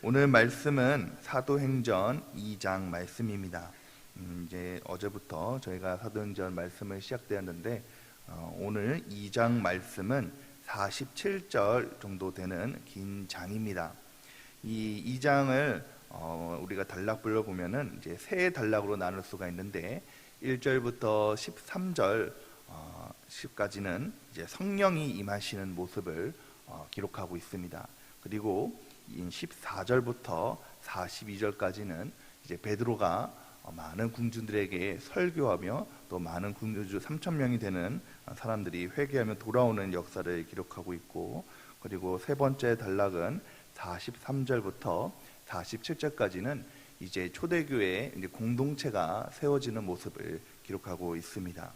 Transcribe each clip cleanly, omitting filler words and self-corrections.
오늘 말씀은 사도행전 2장 말씀입니다. 이제 어제부터 저희가 사도행전 말씀을 시작되었는데 오늘 2장 말씀은 47절 정도 되는 긴 장입니다. 이 2장을 우리가 단락별로 보면은 이제 세 단락으로 나눌 수가 있는데 1절부터 13절 까지는 이제 성령이 임하시는 모습을 기록하고 있습니다. 그리고 14절부터 42절까지는 이제 베드로가 많은 군중들에게 설교하며 또 많은 군주 3,000명이 되는 사람들이 회개하며 돌아오는 역사를 기록하고 있고, 그리고 세 번째 단락은 43절부터 47절까지는 이제 초대교회의 이제 공동체가 세워지는 모습을 기록하고 있습니다.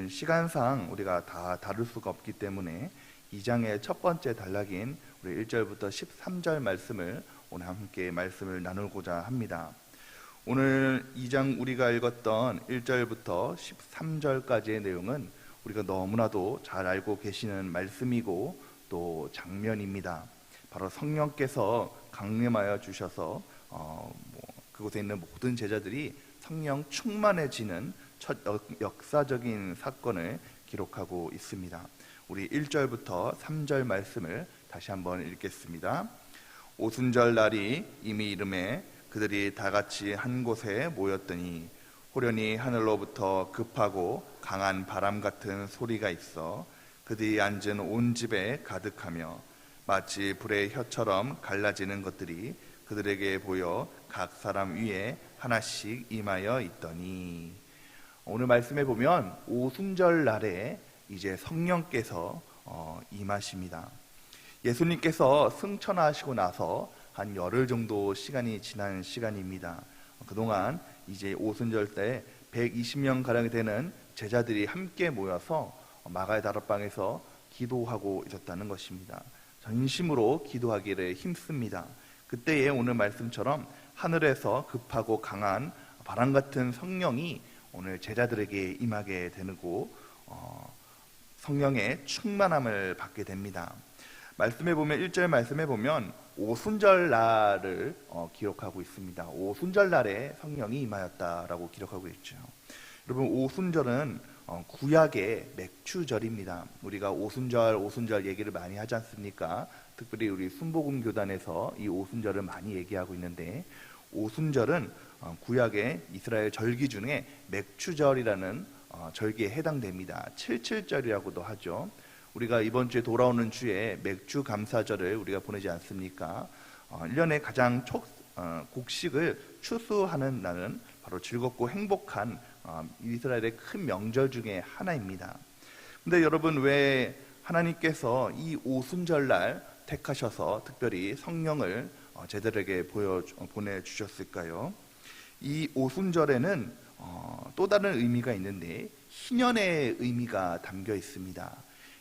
시간상 우리가 다 다룰 수가 없기 때문에 2장의 첫 번째 단락인 우리 1절부터 13절 말씀을 오늘 함께 말씀을 나누고자 합니다. 오늘 2장 우리가 읽었던 1절부터 13절까지의 내용은 우리가 너무나도 잘 알고 계시는 말씀이고 또 장면입니다. 바로 성령께서 강림하여 주셔서 그곳에 있는 모든 제자들이 성령 충만해지는 첫 역사적인 사건을 기록하고 있습니다. 우리 1절부터 3절 말씀을 다시 한번 읽겠습니다. 오순절 날이 이미 이르매 그들이 다 같이 한 곳에 모였더니 호련히 하늘로부터 급하고 강한 바람 같은 소리가 있어 그들이 앉은 온 집에 가득하며 마치 불의 혀처럼 갈라지는 것들이 그들에게 보여 각 사람 위에 하나씩 임하여 있더니, 오늘 말씀에 보면 오순절 날에 이제 성령께서 임하십니다. 예수님께서 승천하시고 나서 한 열흘 정도 시간이 지난 시간입니다. 그동안 이제 오순절 때 120명 가량이 되는 제자들이 함께 모여서 마가의 다락방에서 기도하고 있었다는 것입니다. 전심으로 기도하기를 힘씁니다. 그때에 오늘 말씀처럼 하늘에서 급하고 강한 바람 같은 성령이 오늘 제자들에게 임하게 되고 성령의 충만함을 받게 됩니다. 말씀에 보면 1절 말씀에 보면 오순절 날을 기록하고 있습니다. 오순절 날에 성령이 임하였다라고 기록하고 있죠. 여러분, 오순절은 구약의 맥주절입니다. 우리가 오순절 얘기를 많이 하지 않습니까? 특별히 우리 순복음 교단에서 이 오순절을 많이 얘기하고 있는데, 오순절은 구약의 이스라엘 절기 중에 맥주절이라는 절기에 해당됩니다. 77절이라고도 하죠. 우리가 이번 주에 돌아오는 주에 맥주 감사절을 우리가 보내지 않습니까? 1년에 가장 곡식을 추수하는 날은 바로 즐겁고 행복한 이스라엘의 큰 명절 중에 하나입니다. 근데 여러분, 왜 하나님께서 이 오순절날 택하셔서 특별히 성령을 제자들에게 보내주셨을까요? 이 오순절에는 또 다른 의미가 있는데 희년의 의미가 담겨 있습니다.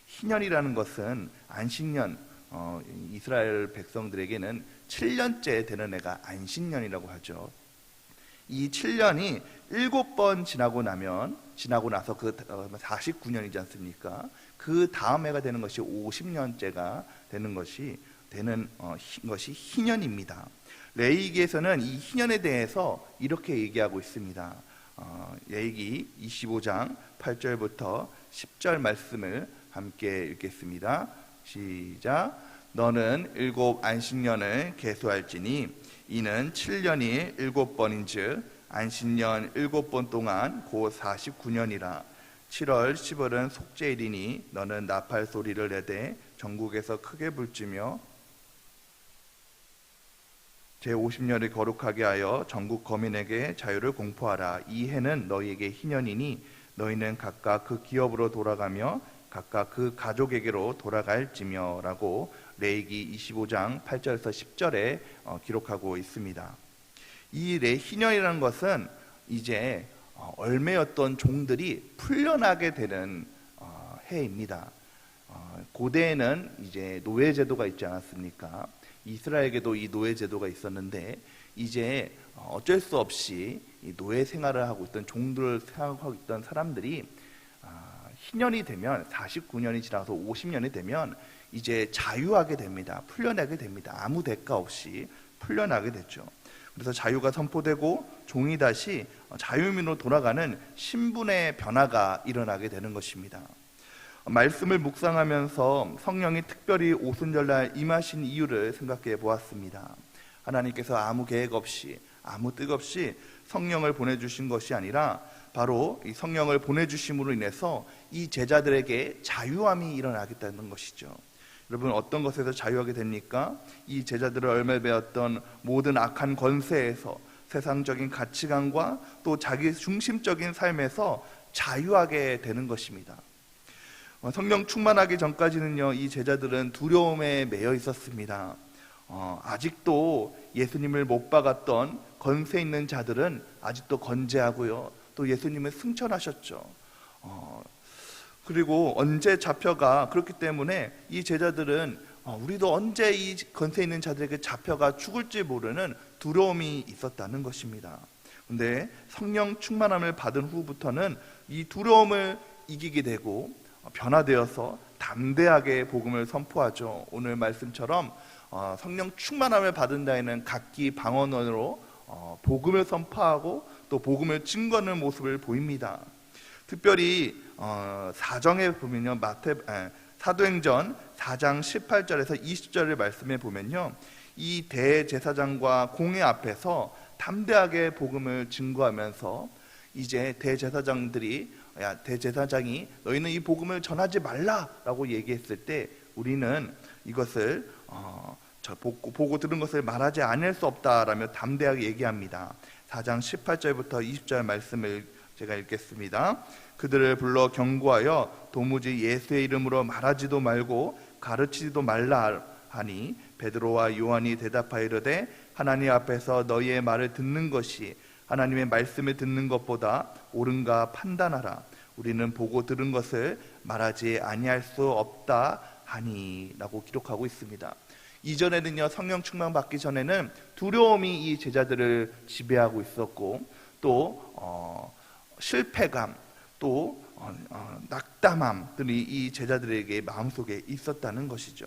희년이라는 것은 안식년, 이스라엘 백성들에게는 7년째 되는 해가 안식년이라고 하죠. 이 7년이 7번 지나고 나서 그 49년이지 않습니까? 그 다음 해가 되는 것이 50년째가 되는 것이 희년입니다. 레위기에서는 이 희년에 대해서 이렇게 얘기하고 있습니다. 레위기 25장 8절부터 10절 말씀을 함께 읽겠습니다. 시작. 너는 7 안식년을 계수할지니 이는 7년이 7번인즉 안식년 7번 동안 곧 49년이라. 7월 10월은 속죄일이니 너는 나팔 소리를 내되 전국에서 크게 불지며 제50년을 거룩하게 하여 전국 거민에게 자유를 공포하라. 이 해는 너희에게 희년이니 너희는 각각 그 기업으로 돌아가며 각각 그 가족에게로 돌아갈지며 라고 레위기 25장 8절에서 10절에 기록하고 있습니다. 이 희년이라는 것은 이제 얼매였던 종들이 풀려나게 되는 해입니다. 고대에는 이제 노예제도가 있지 않았습니까? 이스라엘에게도 이 노예제도가 있었는데 이제 어쩔 수 없이 이 노예 생활을 하고 있던 종들을 생활하고 있던 사람들이 희년이 되면 49년이 지나서 50년이 되면 이제 자유하게 됩니다. 풀려나게 됩니다. 아무 대가 없이 풀려나게 됐죠. 그래서 자유가 선포되고 종이 다시 자유민으로 돌아가는 신분의 변화가 일어나게 되는 것입니다. 말씀을 묵상하면서 성령이 특별히 오순절날 임하신 이유를 생각해 보았습니다. 하나님께서 아무 계획 없이 아무 뜻 없이 성령을 보내주신 것이 아니라 바로 이 성령을 보내주심으로 인해서 이 제자들에게 자유함이 일어나겠다는 것이죠. 여러분, 어떤 것에서 자유하게 됩니까? 이 제자들을 얼매배웠던 모든 악한 권세에서, 세상적인 가치관과 또 자기 중심적인 삶에서 자유하게 되는 것입니다. 성령 충만하기 전까지는요, 이 제자들은 두려움에 매여 있었습니다. 아직도 예수님을 못 박았던 권세 있는 자들은 아직도 건재하고요, 또 예수님은 승천하셨죠. 그리고 언제 잡혀가, 그렇기 때문에 이 제자들은 우리도 언제 이 권세 있는 자들에게 잡혀가 죽을지 모르는 두려움이 있었다는 것입니다. 그런데 성령 충만함을 받은 후부터는 이 두려움을 이기게 되고 변화되어서 담대하게 복음을 선포하죠. 오늘 말씀처럼 성령 충만함을 받은 자에는 각기 방언으로 복음을 선포하고 또 복음을 증거하는 모습을 보입니다. 특별히 사정에 보면요, 사도행전 4장 18절에서 20절을 말씀해 보면요, 이 대제사장과 공회 앞에서 담대하게 복음을 증거하면서 이제 대제사장이 너희는 이 복음을 전하지 말라라고 얘기했을 때 우리는 이것을 보고 들은 것을 말하지 않을 수 없다라며 담대하게 얘기합니다. 4장 18절부터 20절 말씀을 제가 읽겠습니다. 그들을 불러 경고하여 도무지 예수의 이름으로 말하지도 말고 가르치지도 말라 하니 베드로와 요한이 대답하여 이르되 하나님 앞에서 너희의 말을 듣는 것이 하나님의 말씀을 듣는 것보다 옳은가 판단하라. 우리는 보고 들은 것을 말하지 아니할 수 없다 하니 라고 기록하고 있습니다. 이전에는요, 성령 충만 받기 전에는 두려움이 이 제자들을 지배하고 있었고 또 실패감, 또 낙담함들이 이 제자들에게 마음속에 있었다는 것이죠.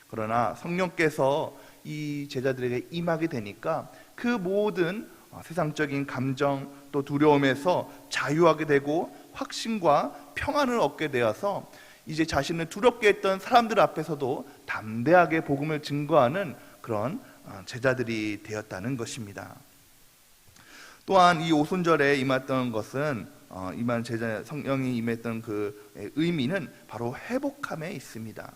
그러나 성령께서 이 제자들에게 임하게 되니까 그 모든 세상적인 감정 또 두려움에서 자유하게 되고 확신과 평안을 얻게 되어서 이제 자신을 두렵게 했던 사람들 앞에서도 담대하게 복음을 증거하는 그런 제자들이 되었다는 것입니다. 또한 이 오순절에 임했던 것은 임한 제자 성령이 임했던 그 의미는 바로 회복함에 있습니다.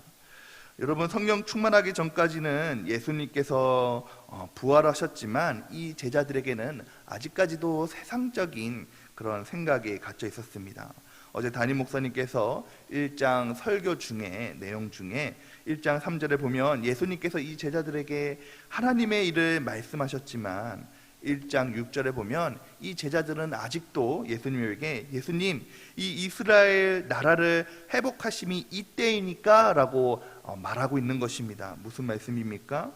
여러분, 성령 충만하기 전까지는 예수님께서 부활하셨지만 이 제자들에게는 아직까지도 세상적인 그런 생각이 갇혀 있었습니다. 어제 담임 목사님께서 1장 설교 중에 내용 중에 1장 3절에 보면 예수님께서 이 제자들에게 하나님의 일을 말씀하셨지만 1장 6절에 보면 이 제자들은 아직도 예수님에게 예수님, 이 이스라엘 나라를 회복하심이 이때이니까 라고 말하고 있는 것입니다. 무슨 말씀입니까?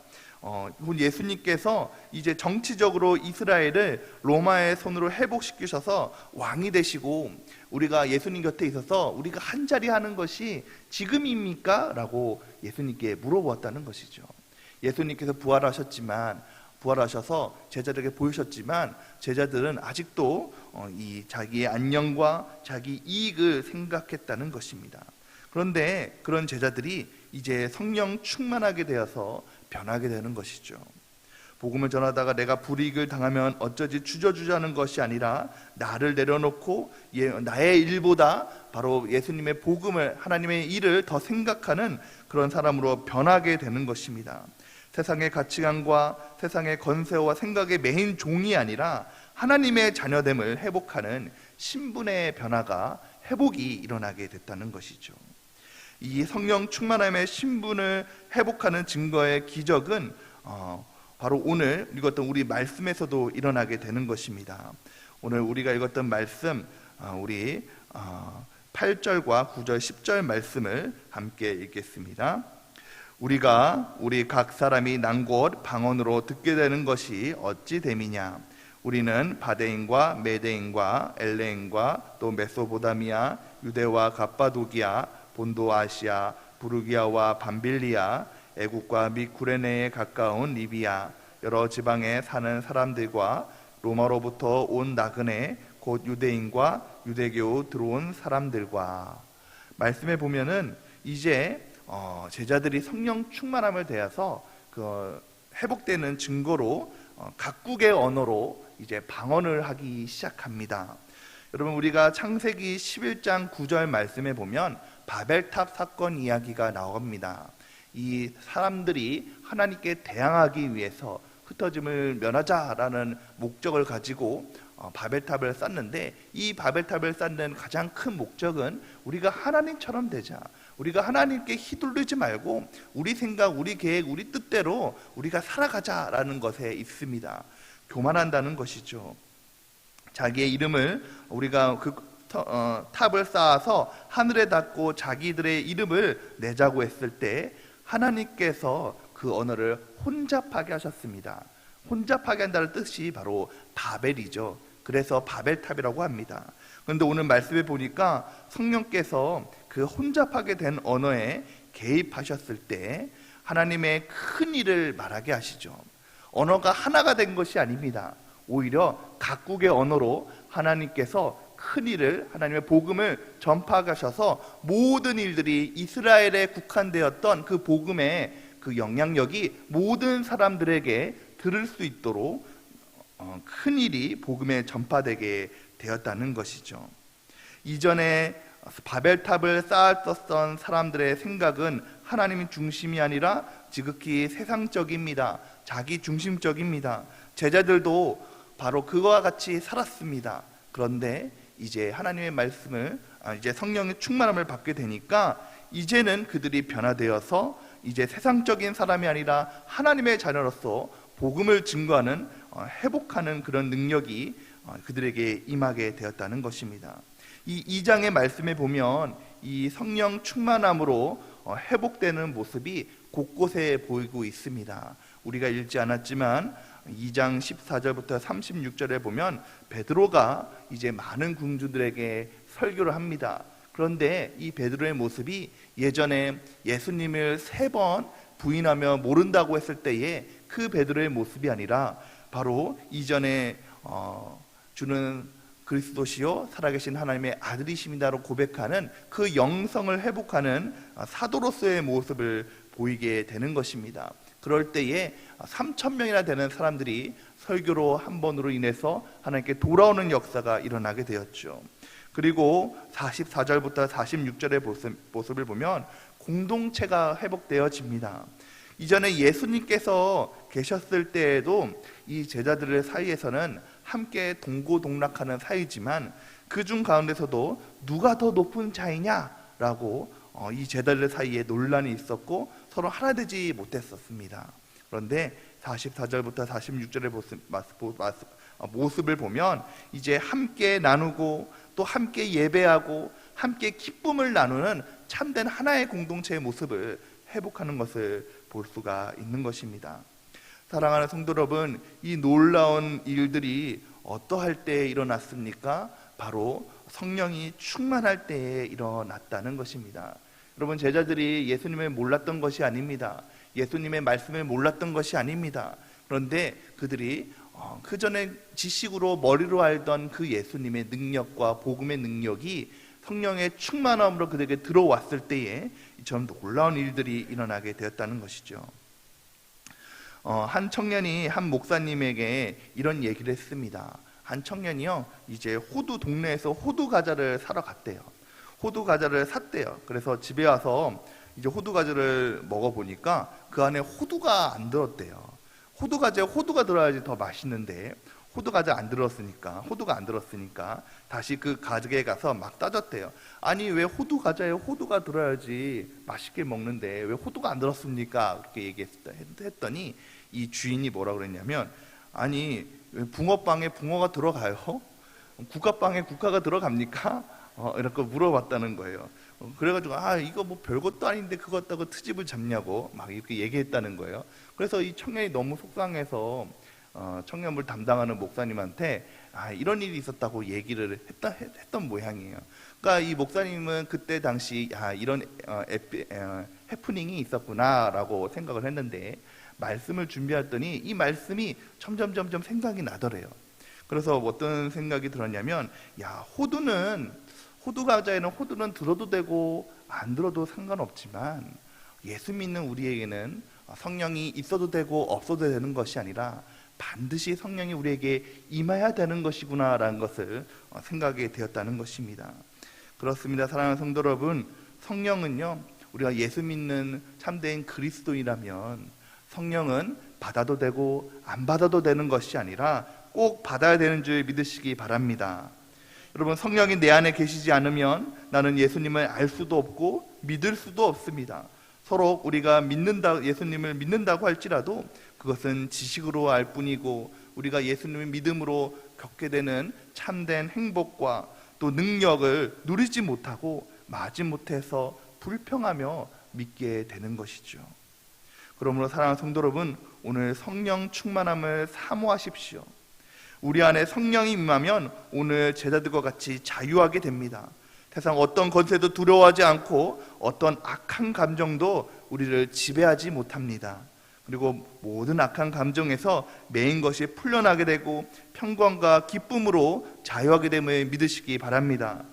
예수님께서 이제 정치적으로 이스라엘을 로마의 손으로 회복시키셔서 왕이 되시고 우리가 예수님 곁에 있어서 우리가 한자리 하는 것이 지금입니까? 라고 예수님께 물어보았다는 것이죠. 예수님께서 부활하셔서 제자들에게 보이셨지만 제자들은 아직도 이 자기의 안녕과 자기 이익을 생각했다는 것입니다. 그런데 그런 제자들이 이제 성령 충만하게 되어서 변하게 되는 것이죠. 복음을 전하다가 내가 불이익을 당하면 어쩌지 주저주저하는 것이 아니라 나를 내려놓고 나의 일보다 바로 예수님의 복음을, 하나님의 일을 더 생각하는 그런 사람으로 변하게 되는 것입니다. 세상의 가치관과 세상의 권세와 생각에 매인 종이 아니라 하나님의 자녀됨을 회복하는 신분의 변화가, 회복이 일어나게 됐다는 것이죠. 이 성령 충만함의 신분을 회복하는 증거의 기적은 바로 오늘 읽었던 우리 말씀에서도 일어나게 되는 것입니다. 오늘 우리가 읽었던 말씀, 우리 8절과 9절, 10절 말씀을 함께 읽겠습니다. 우리 각 사람이 난 곳 방언으로 듣게 되는 것이 어찌 됨이냐. 우리는 바데인과 메데인과 엘레인과 또 메소보다미아, 유대와 갑바도기아, 본도 아시아, 부르기아와 밤빌리아, 애국과 및 구레네에 가까운 리비아, 여러 지방에 사는 사람들과 로마로부터 온 나그네 곧 유대인과 유대교 들어온 사람들과. 말씀에 보면은 이제 제자들이 성령 충만함을 대해서 회복되는 증거로 각국의 언어로 이제 방언을 하기 시작합니다. 여러분, 우리가 창세기 11장 9절 말씀에 보면 바벨탑 사건 이야기가 나옵니다. 이 사람들이 하나님께 대항하기 위해서 흩어짐을 면하자라는 목적을 가지고 바벨탑을 쌓는데, 이 바벨탑을 쌓는 가장 큰 목적은 우리가 하나님처럼 되자, 우리가 하나님께 휘둘리지 말고 우리 생각, 우리 계획, 우리 뜻대로 우리가 살아가자라는 것에 있습니다. 교만한다는 것이죠. 자기의 이름을, 우리가 탑을 쌓아서 하늘에 닿고 자기들의 이름을 내자고 했을 때 하나님께서 그 언어를 혼잡하게 하셨습니다. 혼잡하게 한다는 뜻이 바로 바벨이죠. 그래서 바벨탑이라고 합니다. 그런데 오늘 말씀에 보니까 성령께서 그 혼잡하게 된 언어에 개입하셨을 때 하나님의 큰 일을 말하게 하시죠. 언어가 하나가 된 것이 아닙니다. 오히려 각국의 언어로 하나님께서 큰 일을, 하나님의 복음을 전파하게 하셔서 모든 일들이 이스라엘에 국한되었던 그 복음의 그 영향력이 모든 사람들에게 들을 수 있도록 큰 일이 복음에 전파되게 되었다는 것이죠. 이전에 바벨탑을 쌓았던 사람들의 생각은 하나님이 중심이 아니라 지극히 세상적입니다. 자기 중심적입니다. 제자들도 바로 그와 같이 살았습니다. 그런데 이제 하나님의 말씀을, 이제 성령의 충만함을 받게 되니까 이제는 그들이 변화되어서 이제 세상적인 사람이 아니라 하나님의 자녀로서 복음을 증거하는, 회복하는 그런 능력이 그들에게 임하게 되었다는 것입니다. 이 2장의 말씀에 보면 이 성령 충만함으로 회복되는 모습이 곳곳에 보이고 있습니다. 우리가 읽지 않았지만 2장 14절부터 36절에 보면 베드로가 이제 많은 군주들에게 설교를 합니다. 그런데 이 베드로의 모습이 예전에 예수님을 3번 부인하며 모른다고 했을 때의 그 베드로의 모습이 아니라 바로 이전에 주는 그리스도시요 살아계신 하나님의 아들이십니다로 고백하는 그 영성을 회복하는 사도로서의 모습을 보이게 되는 것입니다. 그럴 때에 3,000명이나 되는 사람들이 설교로 한 번으로 인해서 하나님께 돌아오는 역사가 일어나게 되었죠. 그리고 44절부터 46절의 모습을 보면 공동체가 회복되어집니다. 이전에 예수님께서 계셨을 때에도 이 제자들의 사이에서는 함께 동고동락하는 사이지만 그중 가운데서도 누가 더 높은 자이냐라고 이 제자들 사이에 논란이 있었고 서로 하나 되지 못했었습니다. 그런데 44절부터 46절의 모습을 보면 이제 함께 나누고 또 함께 예배하고 함께 기쁨을 나누는 참된 하나의 공동체의 모습을 회복하는 것을 볼 수가 있는 것입니다. 사랑하는 성도 여러분, 이 놀라운 일들이 어떠할 때 일어났습니까? 바로 성령이 충만할 때에 일어났다는 것입니다. 여러분, 제자들이 예수님을 몰랐던 것이 아닙니다. 예수님의 말씀을 몰랐던 것이 아닙니다. 그런데 그들이 그 전에 지식으로 머리로 알던 그 예수님의 능력과 복음의 능력이 성령의 충만함으로 그들에게 들어왔을 때에 좀 놀라운 일들이 일어나게 되었다는 것이죠. 한 청년이 한 목사님에게 이런 얘기를 했습니다. 한 청년이요, 이제 호두 동네에서 호두 과자를 사러 갔대요. 호두 과자를 샀대요. 그래서 집에 와서 이제 호두 과자를 먹어보니까 그 안에 호두가 안 들었대요. 호두 과자에 호두가 들어야지 더 맛있는데 호두가 안 들었으니까 다시 그 가게에 가서 막 따졌대요. 아니, 왜 호두 과자에 호두가 들어야지 맛있게 먹는데 왜 호두가 안 들었습니까? 그렇게 얘기했더니 이 주인이 뭐라 그랬냐면, 아니, 붕어빵에 붕어가 들어가요? 국화빵에 국화가 들어갑니까? 이렇게 물어봤다는 거예요. 그래가지고 이거 뭐 별것도 아닌데 그거 갖다가 트집을 잡냐고 막 이렇게 얘기했다는 거예요. 그래서 이 청년이 너무 속상해서 청년부를 담당하는 목사님한테 이런 일이 있었다고 얘기를 했던 모양이에요. 그러니까 이 목사님은 그때 당시 이런 해프닝이 있었구나라고 생각을 했는데, 말씀을 준비했더니 이 말씀이 점점 생각이 나더래요. 그래서 어떤 생각이 들었냐면, 호두 과자에는 호두는 들어도 되고 안 들어도 상관없지만 예수 믿는 우리에게는 성령이 있어도 되고 없어도 되는 것이 아니라 반드시 성령이 우리에게 임해야 되는 것이구나라는 것을 생각이 되었다는 것입니다. 그렇습니다. 사랑하는 성도 여러분, 성령은요, 우리가 예수 믿는 참된 그리스도인이라면 성령은 받아도 되고 안 받아도 되는 것이 아니라 꼭 받아야 되는 줄 믿으시기 바랍니다. 여러분, 성령이 내 안에 계시지 않으면 나는 예수님을 알 수도 없고 믿을 수도 없습니다. 서로 우리가 예수님을 믿는다고 할지라도 그것은 지식으로 알 뿐이고 우리가 예수님을 믿음으로 겪게 되는 참된 행복과 또 능력을 누리지 못하고 마지못해서 불평하며 믿게 되는 것이죠. 그러므로 사랑하는 성도 여러분, 오늘 성령 충만함을 사모하십시오. 우리 안에 성령이 임하면 오늘 제자들과 같이 자유하게 됩니다. 세상 어떤 권세도 두려워하지 않고 어떤 악한 감정도 우리를 지배하지 못합니다. 그리고 모든 악한 감정에서 매인 것이 풀려나게 되고 평강과 기쁨으로 자유하게 됨을 믿으시기 바랍니다.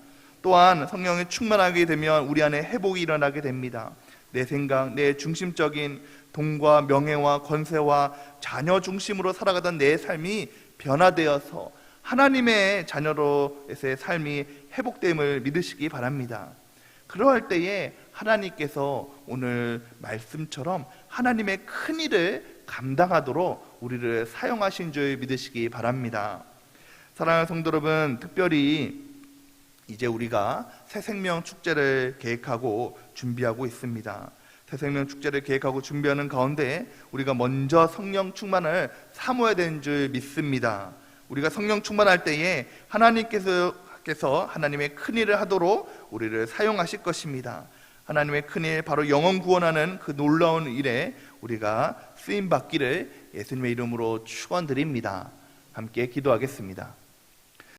또한 성령이 충만하게 되면 우리 안에 회복이 일어나게 됩니다. 내 생각, 내 중심적인 돈과 명예와 권세와 자녀 중심으로 살아가던 내 삶이 변화되어서 하나님의 자녀로서의 삶이 회복됨을 믿으시기 바랍니다. 그러할 때에 하나님께서 오늘 말씀처럼 하나님의 큰 일을 감당하도록 우리를 사용하신 줄 믿으시기 바랍니다. 사랑하는 성도 여러분, 특별히 이제 우리가 새생명 축제를 계획하고 준비하고 있습니다. 새생명 축제를 계획하고 준비하는 가운데 우리가 먼저 성령 충만을 사모해야 되는 줄 믿습니다. 우리가 성령 충만할 때에 하나님께서 하나님의 큰 일을 하도록 우리를 사용하실 것입니다. 하나님의 큰 일, 바로 영혼 구원하는 그 놀라운 일에 우리가 쓰임 받기를 예수님의 이름으로 축원드립니다. 함께 기도하겠습니다.